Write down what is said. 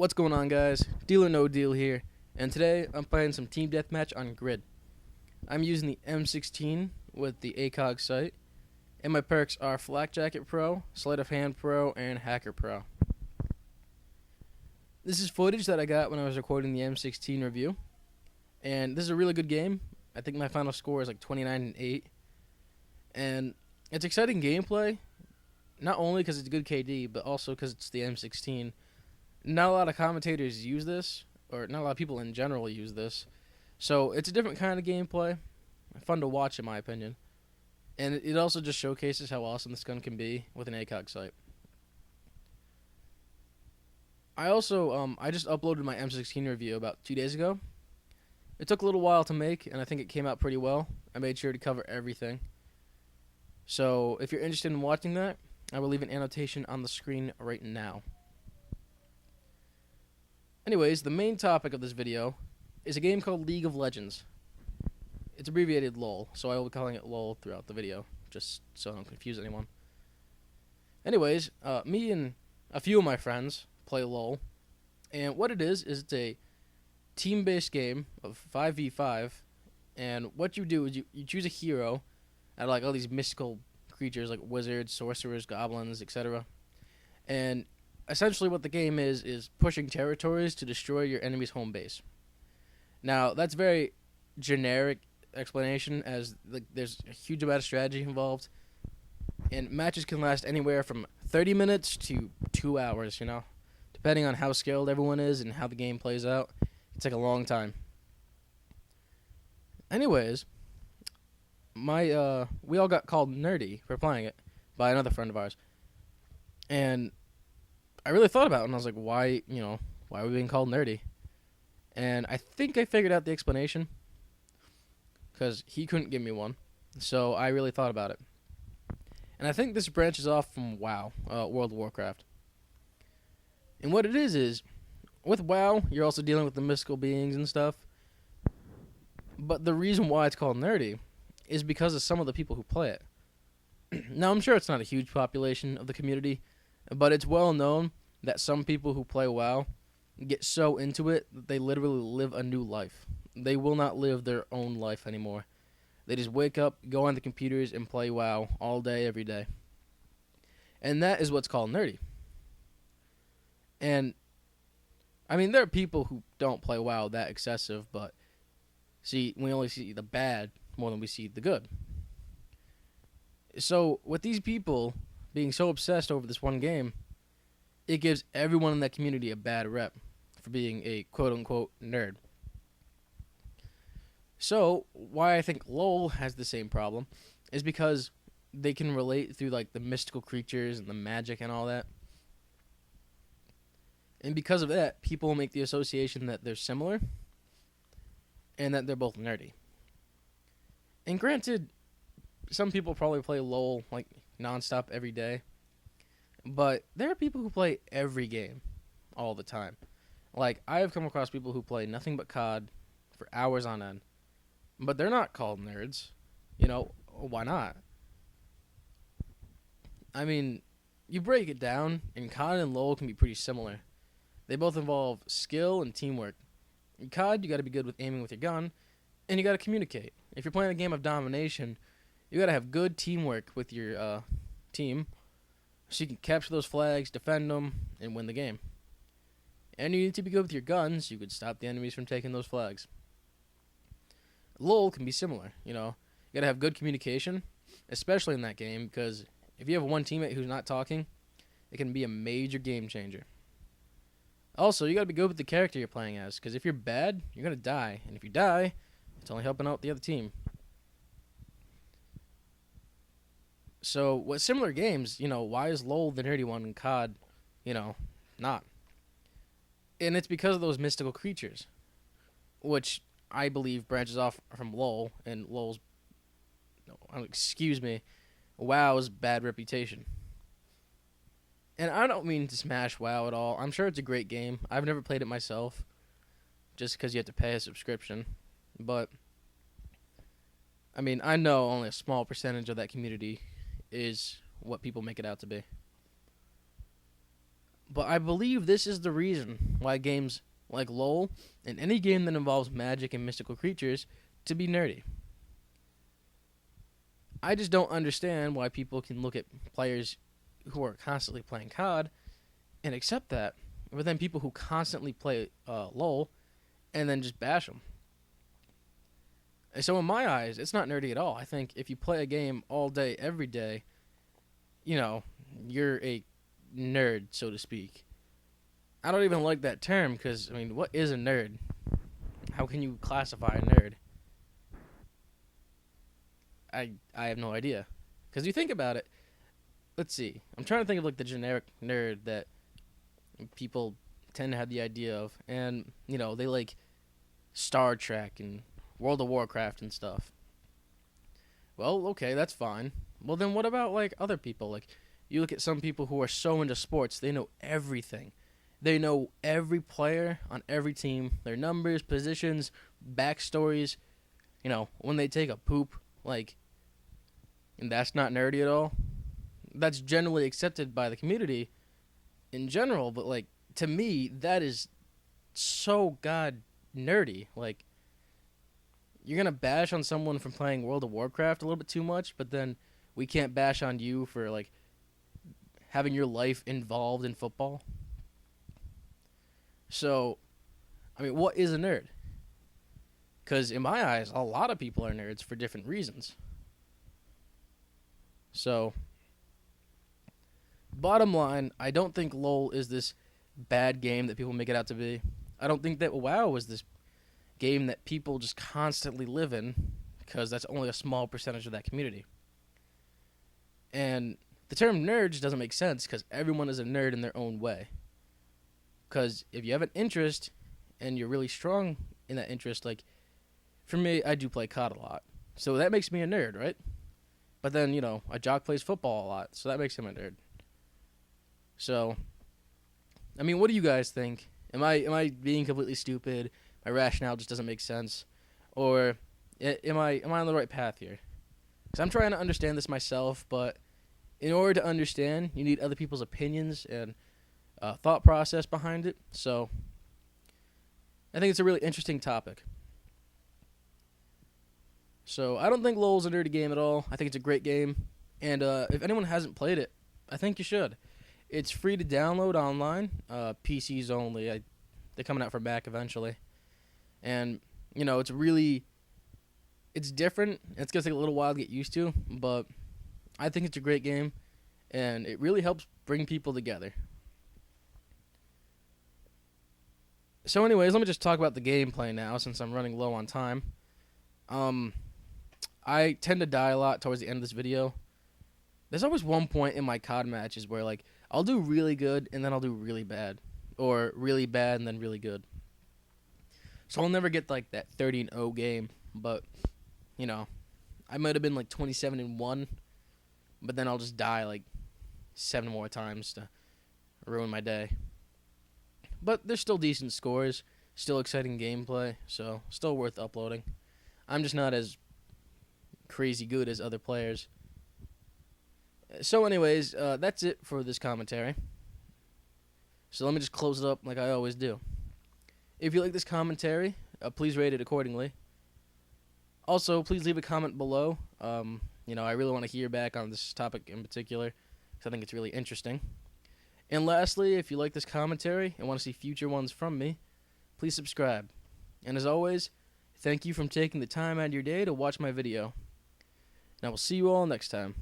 What's going on, guys? Deal or No Deal here, and today I'm playing some Team Deathmatch on Grid. I'm using the M16 with the ACOG sight, and my perks are Flak Jacket Pro, Sleight of Hand Pro, and Hacker Pro. This is footage that I got when I was recording the M16 review, and this is a really good game. I think my final score is like 29-8, and it's exciting gameplay, not only because it's good KD, but also because it's the M16. Not a lot of commentators use this, or not a lot of people in general use this. So it's a different kind of gameplay. Fun to watch, in my opinion. And it also just showcases how awesome this gun can be with an ACOG sight. I also, I just uploaded my M16 review about 2 days ago. It took a little while to make, and I think it came out pretty well. I made sure to cover everything. So if you're interested in watching that, I will leave an annotation on the screen right now. Anyways, the main topic of this video is a game called League of Legends. It's abbreviated LOL, so I will be calling it LOL throughout the video, just so I don't confuse anyone. Anyways, me and a few of my friends play LOL, and what it is it's a team-based game of 5v5, and what you do is you choose a hero out of like all these mystical creatures like wizards, sorcerers, goblins, etc. And essentially what the game is pushing territories to destroy your enemy's home base. Now, that's very generic explanation, as there's a huge amount of strategy involved, and matches can last anywhere from 30 minutes to 2 hours, depending on how skilled everyone is and how the game plays out. It's like a long time. Anyways, we all got called nerdy for playing it by another friend of ours, and I really thought about it, and I was like, why are we being called nerdy? And I think I figured out the explanation, because he couldn't give me one, so I really thought about it. And I think this branches off from WoW, World of Warcraft. And what it is, with WoW, you're also dealing with the mystical beings and stuff, but the reason why it's called nerdy is because of some of the people who play it. Now, I'm sure it's not a huge population of the community, but it's well known that some people who play WoW get so into it that they literally live a new life. They will not live their own life anymore. They just wake up, go on the computers, and play WoW all day, every day. And that is what's called nerdy. And, I mean, there are people who don't play WoW that excessive, but, see, we only see the bad more than we see the good. So, with these people being so obsessed over this one game, it gives everyone in that community a bad rep for being a quote-unquote nerd. So, why I think LoL has the same problem is because they can relate through like the mystical creatures and the magic and all that. And because of that, people make the association that they're similar and that they're both nerdy. And granted, some people probably play LoL like nonstop every day, but there are people who play every game all the time. Like, I have come across people who play nothing but COD for hours on end, but they're not called nerds. Why not? I mean, you break it down, and COD and LoL can be pretty similar. They both involve skill and teamwork. In COD, you gotta be good with aiming with your gun, and you gotta communicate. If you're playing a game of domination, you gotta have good teamwork with your team, so you can capture those flags, defend them, and win the game. And you need to be good with your guns, so you could stop the enemies from taking those flags. LoL can be similar, You gotta have good communication, especially in that game, because if you have one teammate who's not talking, it can be a major game changer. Also, you gotta be good with the character you're playing as, because if you're bad, you're gonna die. And if you die, it's only helping out the other team. So, with similar games, why is LoL the nerdy one and COD, not? And it's because of those mystical creatures, which I believe branches off from LoL and WoW's bad reputation. And I don't mean to smash WoW at all. I'm sure it's a great game. I've never played it myself, just because you have to pay a subscription. But, I mean, I know only a small percentage of that community is what people make it out to be. But I believe this is the reason why games like LoL and any game that involves magic and mystical creatures to be nerdy. I just don't understand why people can look at players who are constantly playing COD and accept that, but then people who constantly play LoL and then just bash them. And so in my eyes, it's not nerdy at all. I think if you play a game all day, every day, you're a nerd, so to speak. I don't even like that term because, what is a nerd? How can you classify a nerd? I have no idea. Because you think about it, let's see. I'm trying to think of like the generic nerd that people tend to have the idea of. And, they like Star Trek and World of Warcraft and stuff. Well, okay, that's fine. Well, then what about like other people? Like, you look at some people who are so into sports, they know everything. They know every player on every team, their numbers, positions, backstories. When they take a poop, and that's not nerdy at all. That's generally accepted by the community in general, but to me, that is so god nerdy. You're gonna bash on someone for playing World of Warcraft a little bit too much, but then we can't bash on you for having your life involved in football. So, what is a nerd? Because in my eyes, a lot of people are nerds for different reasons. So, bottom line, I don't think LoL is this bad game that people make it out to be. I don't think that WoW is this game that people just constantly live in, because that's only a small percentage of that community. And the term nerds doesn't make sense because everyone is a nerd in their own way. Because if you have an interest and you're really strong in that interest, for me, I do play COD a lot. So that makes me a nerd, right? But then, a jock plays football a lot, so that makes him a nerd. So, what do you guys think? Am I being completely stupid? My rationale just doesn't make sense? Or am I on the right path here? Because I'm trying to understand this myself, but in order to understand, you need other people's opinions and thought process behind it. So, I think it's a really interesting topic. So, I don't think LoL's a nerdy game at all. I think it's a great game. And if anyone hasn't played it, I think you should. It's free to download online. PCs only. They're coming out for Mac eventually. And, it's different. It's going to take a little while to get used to. But I think it's a great game. And it really helps bring people together. So anyways, let me just talk about the gameplay now since I'm running low on time. I tend to die a lot towards the end of this video. There's always one point in my COD matches where I'll do really good and then I'll do really bad. Or really bad and then really good. So I'll never get that 30-0 game. But, I might have been 27-1. But then I'll just die 7 more times to ruin my day. But there's still decent scores, still exciting gameplay, so still worth uploading. I'm just not as crazy good as other players. So anyways, that's it for this commentary. So let me just close it up like I always do. If you like this commentary, please rate it accordingly. Also, please leave a comment below. I really want to hear back on this topic in particular, because I think it's really interesting. And lastly, if you like this commentary and want to see future ones from me, please subscribe. And as always, thank you for taking the time out of your day to watch my video. And I will see you all next time.